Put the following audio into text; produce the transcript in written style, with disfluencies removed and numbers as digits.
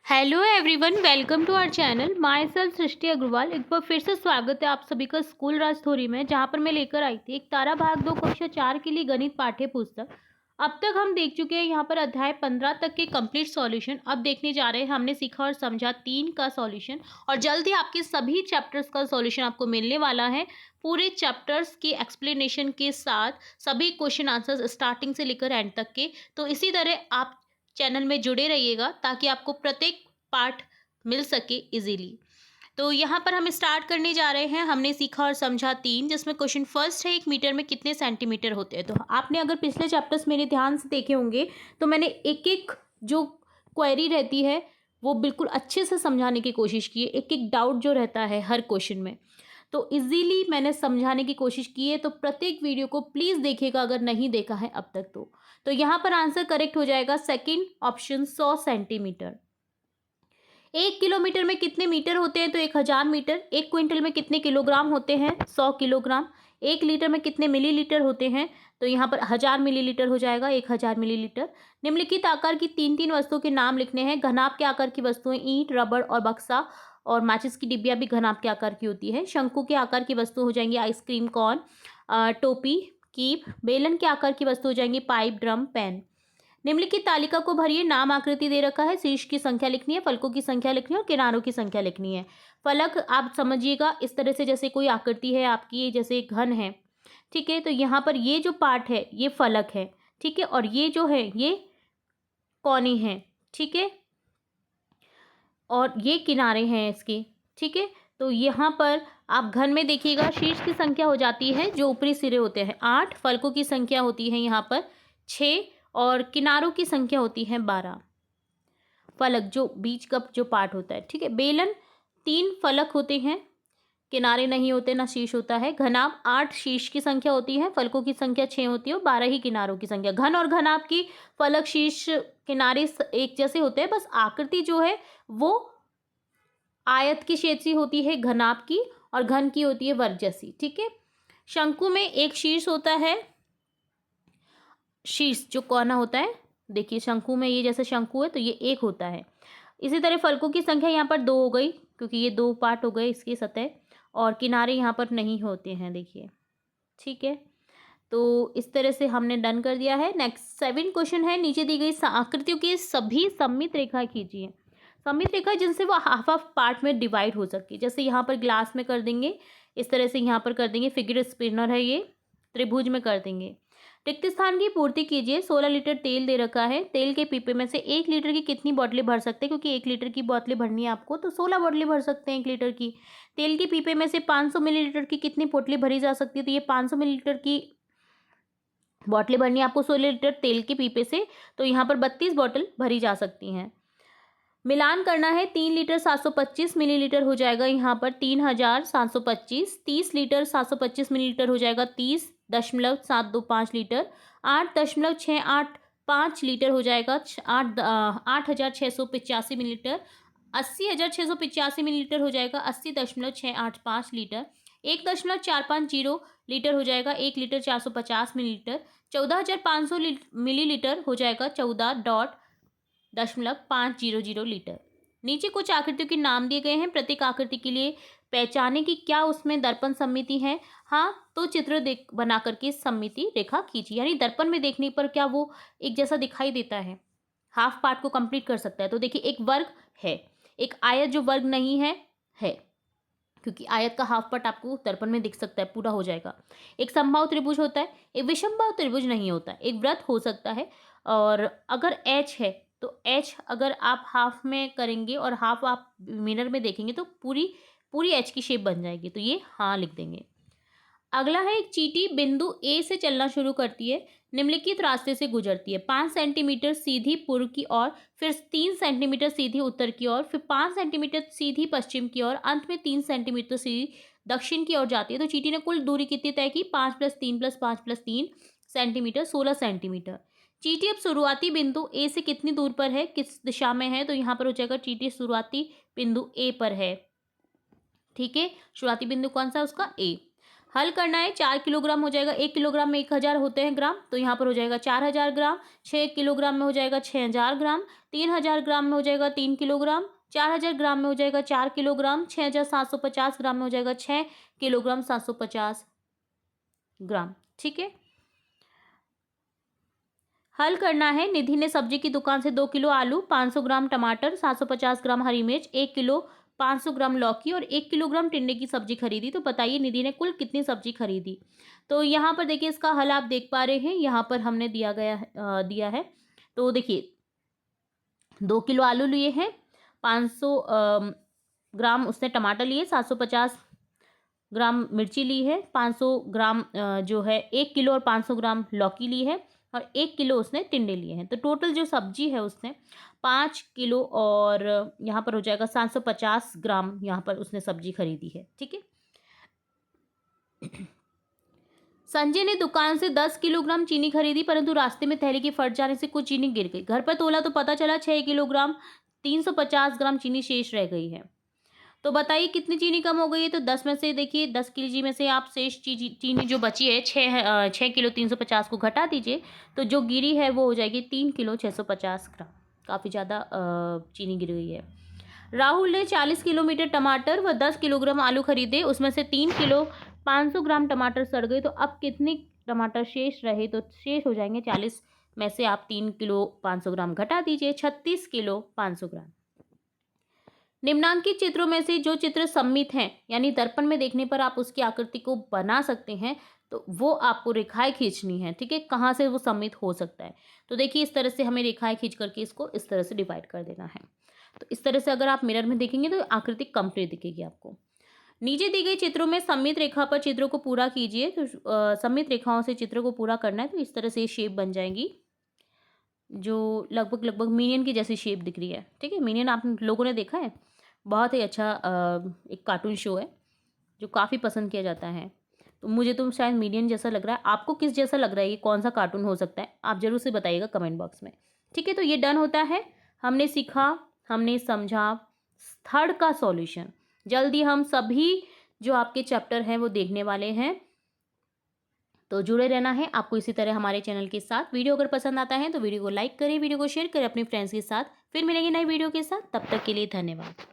Hello everyone, welcome to our channel. Myself Srishti Agarwal. एक बार फिर से स्वागत है आप सभी का स्कूल राज थ्योरी में, जहां पर मैं लेकर आई थी एक तारा भाग 2 कक्षा 4 के लिए गणित पाठ्य पुस्तक। अब तक हम देख चुके हैं यहाँ पर अध्याय 15 तक के कंप्लीट सॉल्यूशन। अब देखने जा रहे हैं हमने सीखा और समझा 3 का सॉल्यूशन, और जल्द ही आपके सभी चैप्टर्स का सॉल्यूशन आपको मिलने वाला है, पूरे चैप्टर्स की एक्सप्लेनेशन के साथ, सभी क्वेश्चन आंसर्स स्टार्टिंग से लेकर एंड तक के। तो इसी तरह आप चैनल में जुड़े रहिएगा ताकि आपको प्रत्येक पार्ट मिल सके इजीली। तो यहाँ पर हम स्टार्ट करने जा रहे हैं। हमने सीखा और समझा 3, जिसमें क्वेश्चन फर्स्ट है 1 मीटर में कितने सेंटीमीटर होते हैं। तो आपने अगर पिछले चैप्टर्स मेरे ध्यान से देखे होंगे तो मैंने एक एक जो क्वेरी रहती है वो बिल्कुल अच्छे से समझाने की कोशिश की है, एक एक डाउट जो रहता है हर क्वेश्चन में, तो इजीली मैंने समझाने की कोशिश की है। तो प्रत्येक वीडियो को प्लीज़ देखिएगा अगर नहीं देखा है अब तक तो यहाँ पर आंसर करेक्ट हो जाएगा सेकंड ऑप्शन 100 सेंटीमीटर। 1 किलोमीटर में कितने मीटर होते हैं? तो 1000 मीटर। 1 क्विंटल में कितने किलोग्राम होते हैं? 100 किलोग्राम। 1 लीटर में कितने मिलीलीटर होते हैं? तो यहाँ पर 1000 मिलीलीटर हो जाएगा, 1000 मिलीलीटर। निम्नलिखित आकार की 3-3 वस्तुओं के नाम लिखने हैं। घनाभ के आकार की वस्तुएं ईंट, रबड़ और बक्सा, और माचिस की डिब्बिया भी घनाभ के आकार की होती है। शंकु के आकार की वस्तु हो जाएंगी आइसक्रीम कॉर्न, टोपी, कीप। बेलन के आकार की वस्तु हो जाएंगी पाइप, ड्रम, पेन। निम्नलिखित तालिका को भरिए। नाम आकृति दे रखा है, शीर्ष की संख्या लिखनी है, फलकों की संख्या लिखनी है और किनारों की संख्या लिखनी है। फलक आप समझिएगा इस तरह से, जैसे कोई आकृति है आपकी, जैसे एक घन है, ठीक है। तो यहाँ पर ये जो पार्ट है ये फलक है, ठीक है, और ये जो है ये कोनी है, ठीक है, और ये किनारे हैं इसके, ठीक है। तो यहाँ पर आप घन में देखिएगा, शीर्ष की संख्या हो जाती है जो ऊपरी सिरे होते हैं 8, फलकों की संख्या होती है यहाँ पर 6, और किनारों की संख्या होती है 12। फलक जो बीच का जो पार्ट होता है, ठीक है। बेलन 3 फलक होते हैं, किनारे नहीं होते, ना शीर्ष होता है। घनाभ 8 शीर्ष की संख्या होती है, फलकों की संख्या 6 होती है और 12 ही किनारों की संख्या। घन और घनाभ की फलक, शीर्ष, किनारे एक जैसे होते हैं, बस आकृति जो है वो आयत की शेप सी होती है घनाभ की, और घन की होती है वर्ग जैसी, ठीक है। शंकु में एक शीर्ष होता है, शीर्ष जो कोना होता है, देखिए शंकु में ये जैसे शंकु है तो ये 1 होता है। इसी तरह फलकों की संख्या यहाँ पर 2 हो गई, क्योंकि ये 2 पार्ट हो गए इसकी सतह, और किनारे यहाँ पर नहीं होते हैं, देखिए, ठीक है। तो इस तरह से हमने डन कर दिया है। नेक्स्ट 7 क्वेश्चन है, नीचे दी गई आकृतियों की सभी सममित रेखा खींचिए। सममित रेखा जिनसे वो हाफ हाफ पार्ट में डिवाइड हो सके, जैसे यहाँ पर ग्लास में कर देंगे, इस तरह से यहाँ पर कर देंगे, फिगर स्पिनर है ये, त्रिभुज में कर देंगे। रिक्त स्थान की पूर्ति कीजिए। 16 लीटर तेल दे रखा है। तेल के पीपे में से 1 लीटर की कितनी बोतलें भर सकते हैं? क्योंकि 1 लीटर की बोतलें भरनी है आपको, तो 16 बोतलें भर सकते हैं 1 लीटर की। तेल के पीपे में से 500 मिलीलीटर की कितनी बोतलें भरी जा सकती है? तो ये 500 मिलीलीटर की बोतलें भरनी है आपको 16 लीटर तेल के पीपे से, तो यहाँ पर 32 बोतल भरी जा सकती हैं। मिलान करना है। 3 लीटर 725 मिलीलीटर हो जाएगा यहाँ पर 3725। 30 लीटर 725 मिलीलीटर हो जाएगा 30.725 लीटर। 8.685 लीटर हो जाएगा 8685 मिलीलीटर। 80,685 मिलीलीटर हो जाएगा 80.685 लीटर। 1.450 लीटर हो जाएगा 1 लीटर 450 मिलीलीटर। 14,500 मिलीलीटर हो जाएगा 14.500 लीटर। नीचे कुछ आकृतियों के नाम दिए गए हैं। प्रत्येक आकृति के लिए पहचाने कि क्या उसमें दर्पण सममिति है। हाँ, तो चित्र देख बना करके सममिति रेखा खींची, यानी दर्पण में देखने पर क्या वो एक जैसा दिखाई देता है, हाफ पार्ट को कंप्लीट कर सकता है। तो देखिए एक वर्ग है, एक आयत जो वर्ग नहीं है, क्योंकि आयत का हाफ पार्ट आपको दर्पण में दिख सकता है, पूरा हो जाएगा। एक समबाहु त्रिभुज होता है, एक विषमबाहु त्रिभुज नहीं होता। एक वृत्त हो सकता है, और अगर एच है तो एच अगर आप हाफ में करेंगे और हाफ आप मिरर में देखेंगे तो पूरी पूरी एच की शेप बन जाएगी, तो ये हाँ लिख देंगे। अगला है, एक चींटी बिंदु ए से चलना शुरू करती है, निम्नलिखित रास्ते से गुजरती है। 5 सेंटीमीटर सीधी पूर्व की ओर, फिर 3 सेंटीमीटर सीधी उत्तर की ओर, फिर 5 सेंटीमीटर सीधी पश्चिम की ओर, अंत में 3 सेंटीमीटर सीधी दक्षिण की ओर जाती है। तो चींटी ने कुल दूरी कितनी तय की? 5 + 3 + 5 + 3 सेंटीमीटर, 16 सेंटीमीटर। चींटी अब शुरुआती बिंदु ए से कितनी दूर पर है, किस दिशा में है? तो यहाँ पर हो जाएगा चींटी शुरुआती बिंदु ए पर है, ठीक है। शुरुआती बिंदु कौन सा? उसका ए। हल करना है, 4 किलोग्राम हो जाएगा, 1 किलोग्राम में 1000 होते हैं ग्राम, तो यहाँ पर हो जाएगा 4000 ग्राम। 6 किलोग्राम में हो जाएगा 6000 ग्राम। 3000 ग्राम में हो जाएगा 3 किलोग्राम। 4000 ग्राम में हो जाएगा 4 किलोग्राम। 6750 ग्राम में हो जाएगा 6 किलोग्राम 750 ग्राम। ठीक है। हल करना है, निधि ने सब्जी की दुकान से 2 किलो आलू, 500 ग्राम टमाटर, 750 ग्राम हरी मिर्च, 1 किलो 500 ग्राम लौकी और 1 किलोग्राम टिंडे की सब्जी खरीदी। तो बताइए निधि ने कुल कितनी सब्जी खरीदी। तो यहाँ पर देखिए इसका हल आप देख पा रहे हैं, यहाँ पर हमने दिया है। तो देखिए 2 किलो आलू लिए हैं, 500 ग्राम उसने टमाटर लिए, 750 ग्राम मिर्ची ली है, 500 ग्राम जो है 1 किलो और 500 ग्राम लौकी ली है और 1 किलो उसने टिंडे लिए हैं। तो टोटल जो सब्जी है उसने 5 किलो और यहाँ पर हो जाएगा 750 ग्राम यहाँ पर उसने सब्जी खरीदी है। ठीक है। संजय ने दुकान से 10 किलोग्राम चीनी खरीदी, परंतु रास्ते में थैली के फट जाने से कुछ चीनी गिर गई। घर पर तोला तो पता चला 6 किलोग्राम 350 ग्राम चीनी शेष रह गई है। तो बताइए कितनी चीनी कम हो गई है। तो 10 में से देखिए 10 केजी में से आप शेष चीनी जो बची है 6 किलो 350 को घटा दीजिए, तो जो गिरी है वो हो जाएगी 3 किलो 650 ग्राम। काफ़ी ज़्यादा चीनी गिर गई है। राहुल ने 40 किलोमीटर टमाटर व 10 किलोग्राम आलू खरीदे, उसमें से 3 किलो 500 ग्राम टमाटर सड़ गए। तो अब कितने टमाटर शेष रहे। तो शेष हो जाएंगे 40 में से आप 3 किलो 500 ग्राम घटा दीजिए, 36 किलो 500 ग्राम। निम्नांकित चित्रों में से जो चित्र सम्मित हैं, यानी दर्पण में देखने पर आप उसकी आकृति को बना सकते हैं, तो वो आपको रेखाएं खींचनी है। ठीक है, कहाँ से वो सम्मित हो सकता है। तो देखिए इस तरह से हमें रेखाएं खींच करके इसको इस तरह से डिवाइड कर देना है। तो इस तरह से अगर आप मिरर में देखेंगे तो आकृति कंप्लीट दिखेगी आपको। नीचे दी गई चित्रों में सम्मित रेखा पर चित्रों को पूरा कीजिए। तो सम्मित रेखाओं से चित्र को पूरा करना है। तो इस तरह से शेप बन जाएंगी जो लगभग मीनियन की जैसी शेप दिख रही है। ठीक है, मीनियन आप लोगों ने देखा है, बहुत ही अच्छा एक कार्टून शो है जो काफ़ी पसंद किया जाता है। तो मुझे तो शायद मीनियन जैसा लग रहा है, आपको किस जैसा लग रहा है, ये कौन सा कार्टून हो सकता है, आप ज़रूर से बताइएगा कमेंट बॉक्स में। ठीक है, तो ये डन होता है। हमने सीखा, हमने समझा थर्ड का सॉल्यूशन। जल्दी हम सभी जो आपके चैप्टर हैं वो देखने वाले हैं, तो जुड़े रहना है आपको इसी तरह हमारे चैनल के साथ। वीडियो अगर पसंद आता है तो वीडियो को लाइक करें, वीडियो को शेयर करें अपने फ्रेंड्स के साथ। फिर मिलेंगे नई वीडियो के साथ, तब तक के लिए धन्यवाद।